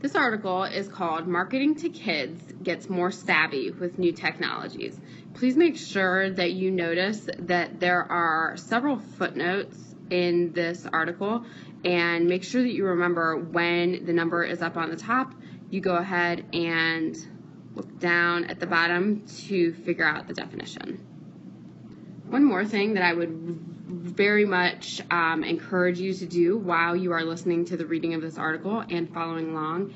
This article is called Marketing to Kids Gets More Savvy with New Technologies. Please make sure that you notice that there are several footnotes in this article, and make sure that you remember when the number is up on the top, you go ahead and look down at the bottom to figure out the definition. One more thing that I would very much encourage you to do while you are listening to the reading of this article and following along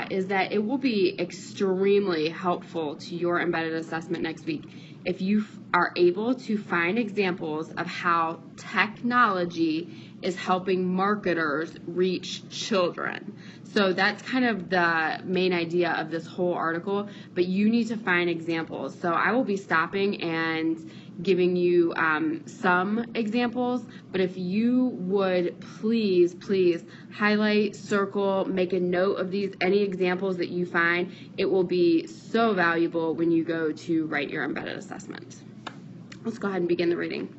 is that it will be extremely helpful to your embedded assessment next week if you are able to find examples of how technology is helping marketers reach children. So that's kind of the main idea of this whole article, but you need to find examples. So I will be stopping and giving you some examples, but if you would please highlight, circle, make a note of any examples that you find. It will be so valuable when you go to write your embedded assessment. Let's go ahead and begin the reading.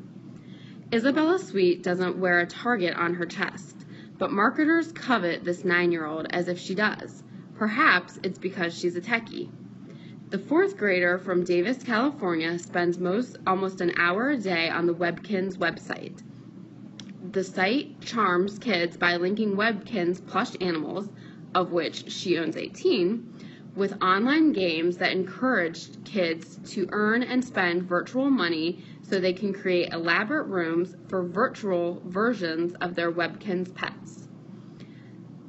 Isabella Sweet doesn't wear a target on her chest, but marketers covet this 9-year-old as if she does. Perhaps it's because she's a techie. The 4th grader from Davis, California spends almost an hour a day on the Webkinz website. The site charms kids by linking Webkinz plush animals, of which she owns 18, with online games that encourage kids to earn and spend virtual money so they can create elaborate rooms for virtual versions of their Webkinz pets.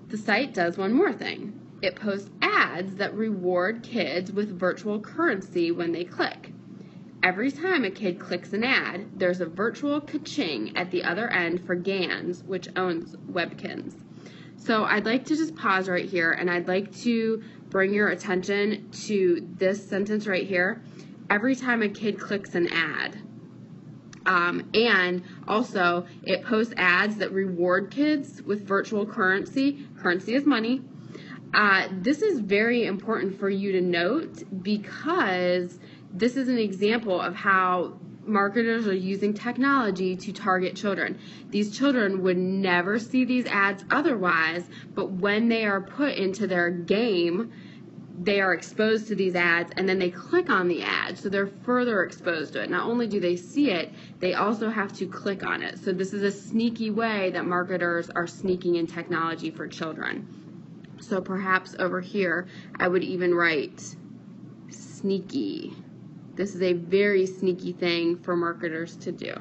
The site does one more thing. It posts ads that reward kids with virtual currency when they click. Every time a kid clicks an ad, there's a virtual ka-ching at the other end for Gans, which owns Webkinz. So I'd like to just pause right here, and I'd like to bring your attention to this sentence right here. Every time a kid clicks an ad. And also, it posts ads that reward kids with virtual currency. Currency is money. This is very important for you to note because this is an example of how marketers are using technology to target children. These children would never see these ads otherwise, but when they are put into their game, they are exposed to these ads and then they click on the ad, so they're further exposed to it. Not only do they see it, they also have to click on it. So this is a sneaky way that marketers are sneaking in technology for children. So perhaps over here, I would even write sneaky. This is a very sneaky thing for marketers to do.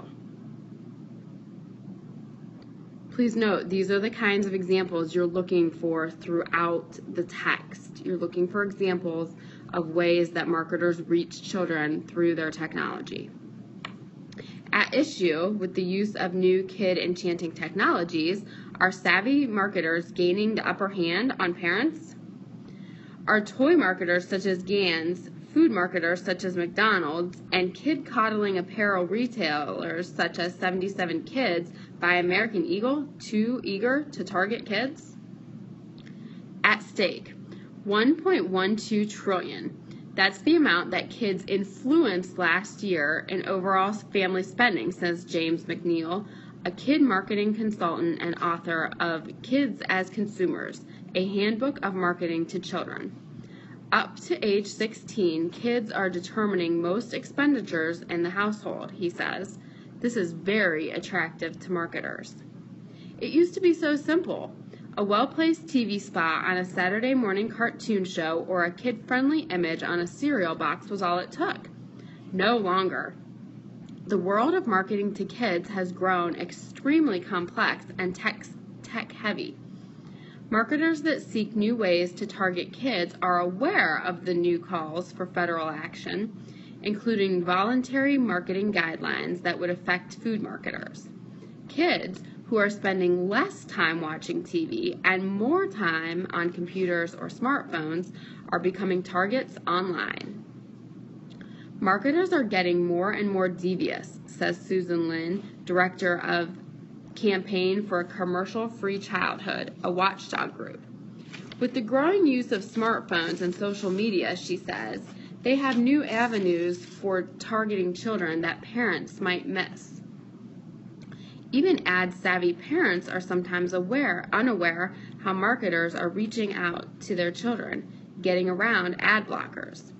Please note, these are the kinds of examples you're looking for throughout the text. You're looking for examples of ways that marketers reach children through their technology. At issue with the use of new kid enchanting technologies, are savvy marketers gaining the upper hand on parents? Are toy marketers such as Gans, food marketers such as McDonald's, and kid-coddling apparel retailers such as 77 Kids by American Eagle too eager to target kids? At stake, $1.12 trillion. That's the amount that kids influenced last year in overall family spending, says James McNeil, a kid marketing consultant and author of Kids as Consumers, a handbook of marketing to children. Up to age 16, kids are determining most expenditures in the household, he says. This is very attractive to marketers. It used to be so simple. A well-placed TV spot on a Saturday morning cartoon show or a kid-friendly image on a cereal box was all it took. No longer. The world of marketing to kids has grown extremely complex and tech-heavy. Marketers that seek new ways to target kids are aware of the new calls for federal action, including voluntary marketing guidelines that would affect food marketers. Kids who are spending less time watching TV and more time on computers or smartphones are becoming targets online. Marketers are getting more and more devious, says Susan Lin, director of Campaign for a Commercial-Free Childhood, a watchdog group. With the growing use of smartphones and social media, she says, they have new avenues for targeting children that parents might miss. Even ad-savvy parents are sometimes unaware how marketers are reaching out to their children, getting around ad blockers.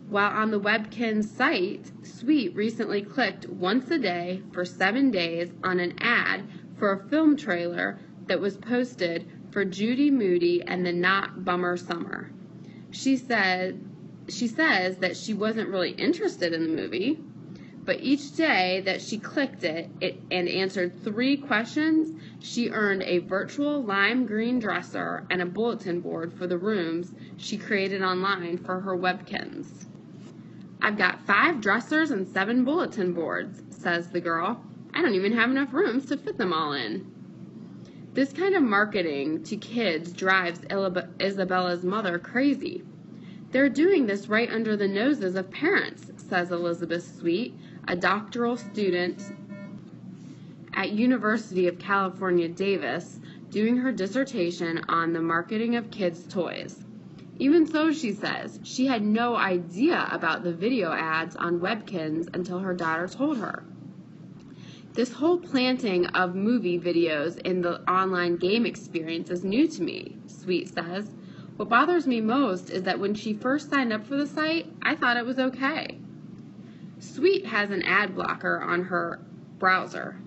While on the Webkinz site, Sweet recently clicked once a day for 7 days on an ad for a film trailer that was posted for Judy Moody and the Not Bummer Summer. She says that she wasn't really interested in the movie, but each day that she clicked it and answered 3 questions, she earned a virtual lime green dresser and a bulletin board for the rooms she created online for her Webkinz. "I've got 5 dressers and 7 bulletin boards," says the girl. "I don't even have enough rooms to fit them all in." This kind of marketing to kids drives Isabella's mother crazy. "They're doing this right under the noses of parents," says Elizabeth Sweet, a doctoral student at University of California, Davis, doing her dissertation on the marketing of kids' toys. Even so, she says, she had no idea about the video ads on Webkinz until her daughter told her. "This whole planting of movie videos in the online game experience is new to me," Sweet says. "What bothers me most is that when she first signed up for the site, I thought it was okay." Sweet has an ad blocker on her browser.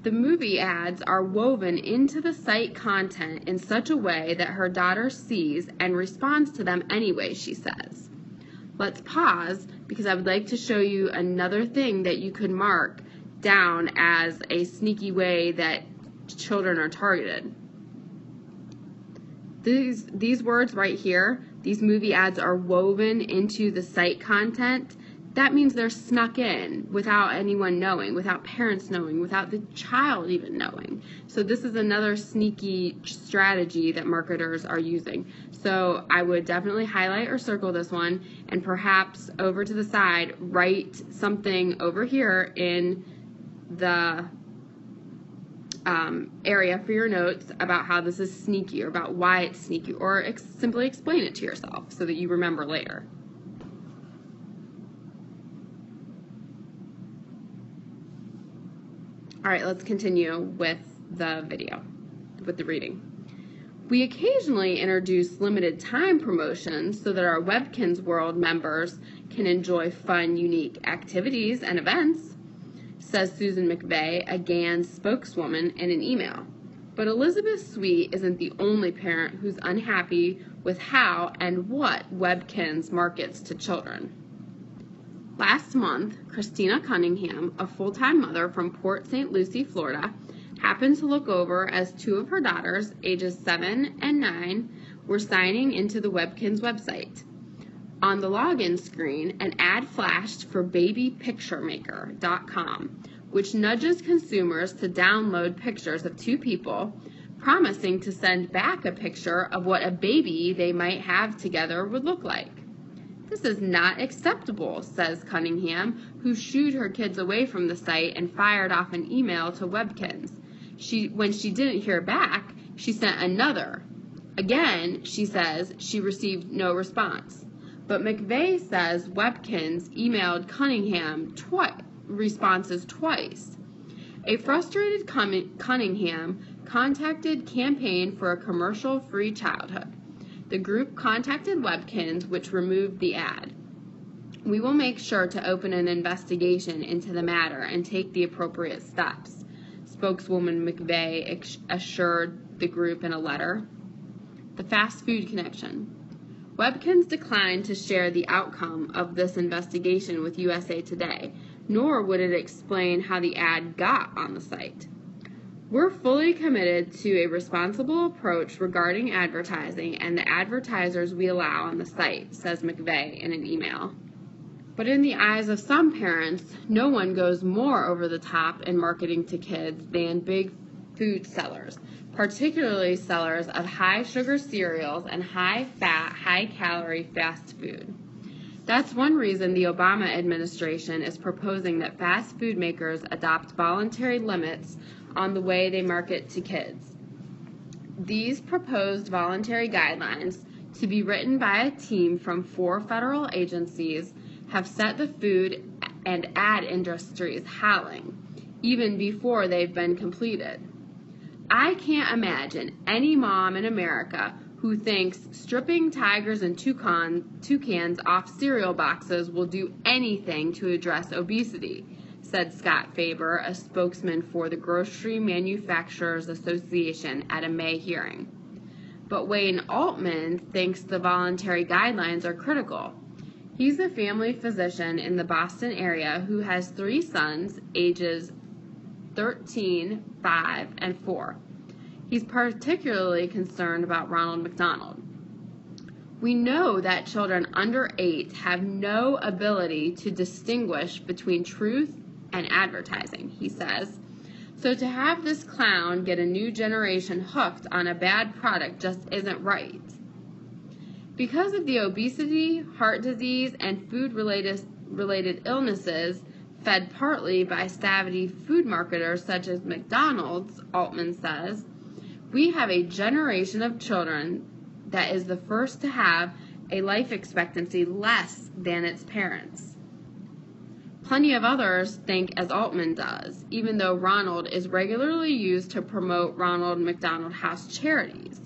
The movie ads are woven into the site content in such a way that her daughter sees and responds to them anyway, she says. Let's pause because I would like to show you another thing that you could mark down as a sneaky way that children are targeted. These words right here, these movie ads are woven into the site content. That means they're snuck in without anyone knowing, without parents knowing, without the child even knowing. So this is another sneaky strategy that marketers are using. So I would definitely highlight or circle this one, and perhaps over to the side, write something over here in the area for your notes about how this is sneaky or about why it's sneaky, or simply explain it to yourself so that you remember later. All right, let's continue with the video, with the reading. "We occasionally introduce limited time promotions so that our Webkinz World members can enjoy fun, unique activities and events," says Susan McVeigh, a GAN spokeswoman, in an email. But Elizabeth Sweet isn't the only parent who's unhappy with how and what Webkinz markets to children. Last month, Christina Cunningham, a full-time mother from Port St. Lucie, Florida, happened to look over as 2 of her daughters, ages 7 and 9, were signing into the Webkinz website. On the login screen, an ad flashed for babypicturemaker.com, which nudges consumers to download pictures of 2 people, promising to send back a picture of what a baby they might have together would look like. "This is not acceptable," says Cunningham, who shooed her kids away from the site and fired off an email to Webkinz. When she didn't hear back, she sent another. Again, she says she received no response. But McVeigh says Webkinz emailed Cunningham responses twice. A frustrated Cunningham contacted Campaign for a Commercial-Free Childhood. The group contacted Webkinz, which removed the ad. "We will make sure to open an investigation into the matter and take the appropriate steps," spokeswoman McVeigh assured the group in a letter. The fast food connection. Webkinz declined to share the outcome of this investigation with USA Today, nor would it explain how the ad got on the site. "We're fully committed to a responsible approach regarding advertising and the advertisers we allow on the site," says McVeigh in an email. But in the eyes of some parents, no one goes more over the top in marketing to kids than big food sellers, particularly sellers of high-sugar cereals and high-fat, high-calorie fast food. That's one reason the Obama administration is proposing that fast food makers adopt voluntary limits on the way they market to kids. These proposed voluntary guidelines, to be written by a team from 4 federal agencies, have set the food and ad industries howling, even before they've been completed. I can't imagine any mom in America who thinks stripping tigers and toucans off cereal boxes will do anything to address obesity, said Scott Faber, a spokesman for the Grocery Manufacturers Association, at a May hearing. But Wayne Altman thinks the voluntary guidelines are critical. He's a family physician in the Boston area who has 3 sons, ages 13, 5, and 4. He's particularly concerned about Ronald McDonald. We know that children under 8 have no ability to distinguish between truth and advertising, he says. So to have this clown get a new generation hooked on a bad product just isn't right. Because of the obesity, heart disease, and food-related illnesses fed partly by savvy food marketers such as McDonald's, Altman says, we have a generation of children that is the first to have a life expectancy less than its parents. Plenty of others think as Altman does, even though Ronald is regularly used to promote Ronald McDonald House charities.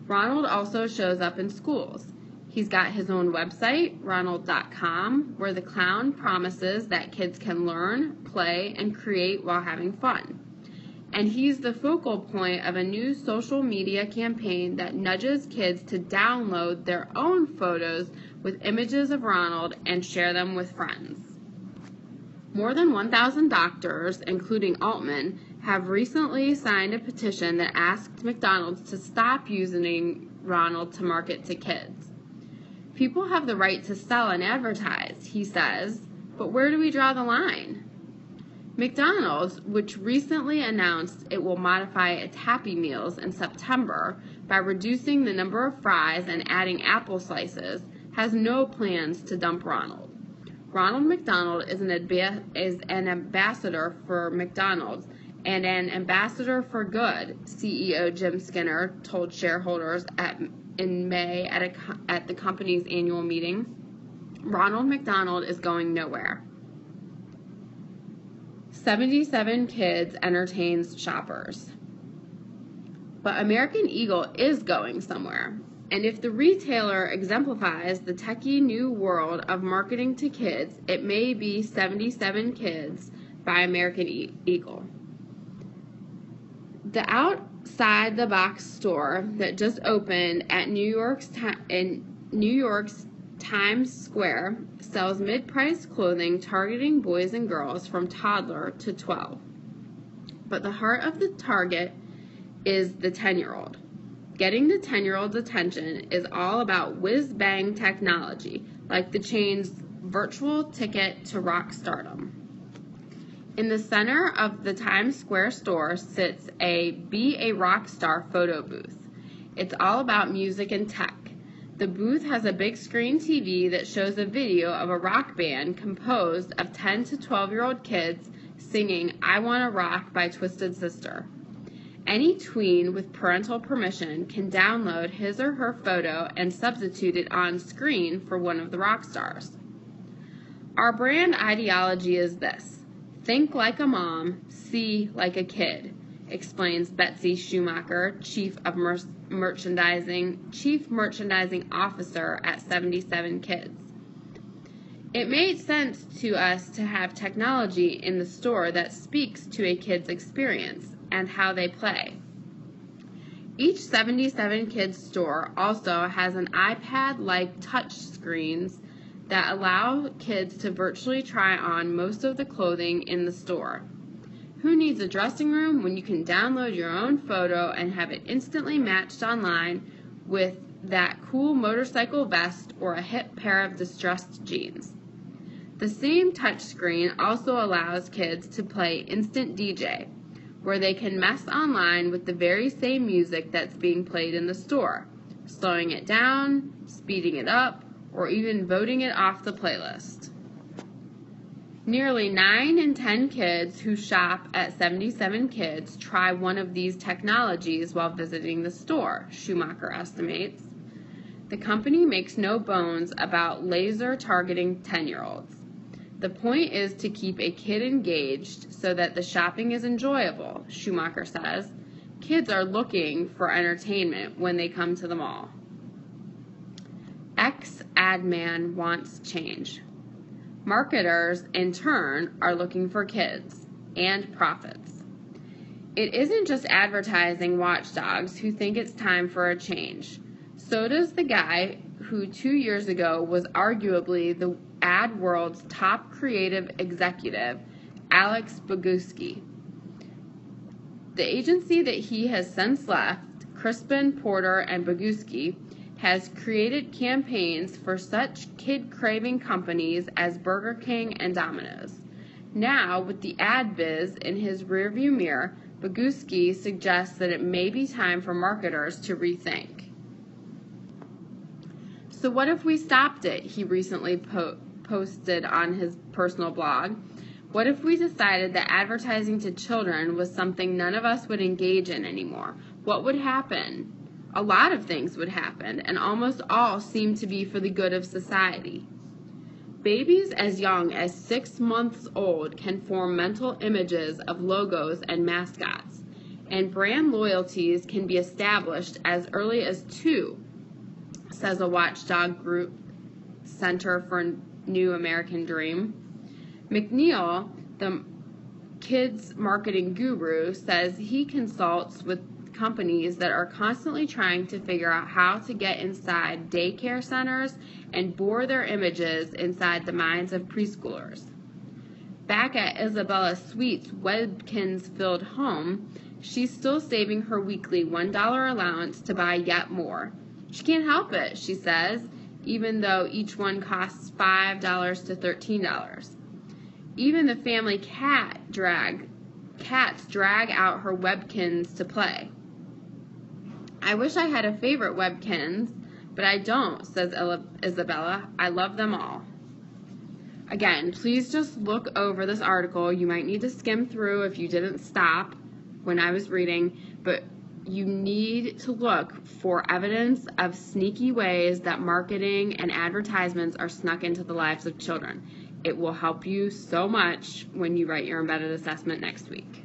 Ronald also shows up in schools. He's got his own website, ronald.com, where the clown promises that kids can learn, play, and create while having fun. And he's the focal point of a new social media campaign that nudges kids to download their own photos with images of Ronald and share them with friends. More than 1,000 doctors, including Altman, have recently signed a petition that asked McDonald's to stop using Ronald to market to kids. People have the right to sell and advertise, he says, but where do we draw the line? McDonald's, which recently announced it will modify its Happy Meals in September by reducing the number of fries and adding apple slices, has no plans to dump Ronald. Ronald McDonald is an ambassador for McDonald's and an ambassador for good, CEO Jim Skinner told shareholders in May at the company's annual meeting. Ronald McDonald is going nowhere. 77 Kids entertains shoppers. But American Eagle is going somewhere. And if the retailer exemplifies the techie new world of marketing to kids, it may be 77 Kids by American Eagle. The outside the box store that just opened at New York's Times Square sells mid-priced clothing targeting boys and girls from toddler to 12. But the heart of the target is the 10-year-old. Getting the 10-year-old's attention is all about whiz-bang technology, like the chain's virtual ticket to rock stardom. In the center of the Times Square store sits a Be a Rock Star photo booth. It's all about music and tech. The booth has a big screen TV that shows a video of a rock band composed of 10 to 12-year-old kids singing I Wanna Rock by Twisted Sister. Any tween with parental permission can download his or her photo and substitute it on screen for one of the rock stars. Our brand ideology is this: think like a mom, see like a kid, explains Betsy Schumacher, Chief Merchandising Officer at 77 Kids. It made sense to us to have technology in the store that speaks to a kid's experience and how they play. Each 77 Kids store also has an iPad-like touch screens that allow kids to virtually try on most of the clothing in the store. Who needs a dressing room when you can download your own photo and have it instantly matched online with that cool motorcycle vest or a hip pair of distressed jeans? The same touchscreen also allows kids to play Instant DJ, where they can mess online with the very same music that's being played in the store, slowing it down, speeding it up, or even voting it off the playlist. Nearly 9 in 10 kids who shop at 77 Kids try one of these technologies while visiting the store, Schumacher estimates. The company makes no bones about laser targeting 10-year-olds. The point is to keep a kid engaged so that the shopping is enjoyable, Schumacher says. kids are looking for entertainment when they come to the mall. Ex-ad man wants change. Marketers, in turn, are looking for kids and profits. It isn't just advertising watchdogs who think it's time for a change. So does the guy who 2 years ago was arguably the ad world's top creative executive, Alex Bogusky. The agency that he has since left, Crispin, Porter, and Bogusky, has created campaigns for such kid-craving companies as Burger King and Domino's. Now, with the ad biz in his rearview mirror, Bogusky suggests that it may be time for marketers to rethink. So what if we stopped it? He recently posted on his personal blog. What if we decided that advertising to children was something none of us would engage in anymore? What would happen? A lot of things would happen, and almost all seem to be for the good of society. Babies as young as 6 months old can form mental images of logos and mascots, and brand loyalties can be established as early as 2, says a watchdog group, Center for New American Dream. McNeil, the kids marketing guru, says he consults with companies that are constantly trying to figure out how to get inside daycare centers and bore their images inside the minds of preschoolers. Back at Isabella Sweet's Webkinz-filled home, she's still saving her weekly $1 allowance to buy yet more. She can't help it, she says, even though each one costs $5 to $13. Even the family cats drag out her Webkinz to play. I wish I had a favorite Webkinz, but I don't, says Isabella. I love them all. Again, please just look over this article. You might need to skim through if you didn't stop when I was reading, but you need to look for evidence of sneaky ways that marketing and advertisements are snuck into the lives of children. It will help you so much when you write your embedded assessment next week.